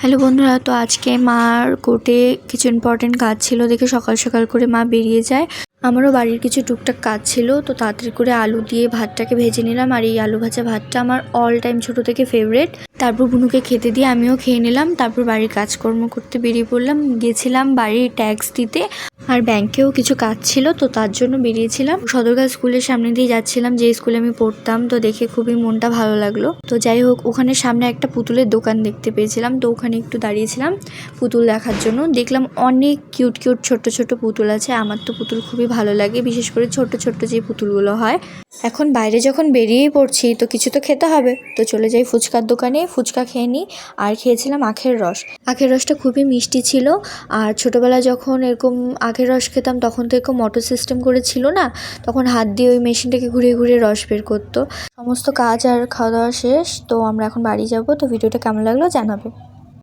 Hello বন্ধুরা, তো আজকে মার কোর্টে কিছু ইম্পর্টেন্ট কাজ ছিল দেখে সকাল সকাল করে মা বেরিয়ে যায়। আমারও বাড়ির কিছু টুকটাক কাজ ছিল, তো তাড়াতাড়ি করে আলু দিয়ে ভাতটাকে ভেজে নিলাম। আর এই আলু ভাজা ভাতটা আমার অল টাইম ছোটো থেকে ফেভারেট। তারপর বুনুকে খেতে দিয়ে আমিও খেয়ে নিলাম। তারপর বাড়ির কাজকর্ম করতে বেরিয়ে পড়লাম। গেছিলাম বাড়ির ট্যাক্স দিতে, আর ব্যাংকেও কিছু কাজ ছিল, তো তার জন্য বেরিয়েছিলাম। সদরঘাট স্কুলের সামনে দিয়ে যাচ্ছিলাম, যে স্কুলে আমি পড়তাম। তো দেখে খুবই মনটা ভালো লাগলো। তো যাই হোক, ওখানে সামনে একটা পুতুলের দোকান দেখতে পেয়েছিলাম, তো ওখানে একটু দাঁড়িয়েছিলাম পুতুল দেখার জন্য। দেখলাম অনেক কিউট কিউট ছোট্ট ছোট্ট পুতুল আছে। আমার তো পুতুল খুবই ভালো লাগে, বিশেষ করে ছোট্ট ছোট্ট যে পুতুলগুলো হয়। এখন বাইরে যখন বেরিয়েই পড়ছি, তো কিছু তো খেতে হবে, তো চলে যাই ফুচকার দোকানে, ফুচকা খেয়ে নিই। আর খেয়েছিলাম আখের রস। আখের রসটা খুবই মিষ্টি ছিল। আর ছোটোবেলায় যখন এরকম আখের রস খেতাম, তখন তো এরকম মোটর সিস্টেম করে ছিল না, তখন হাত দিয়ে ওই মেশিনটাকে ঘুরিয়ে ঘুরিয়ে রস বের করতো। সমস্ত কাজ আর খাওয়া দাওয়া শেষ, তো আমরা এখন বাড়ি যাব। তো ভিডিওটা কেমন লাগলো জানাবে।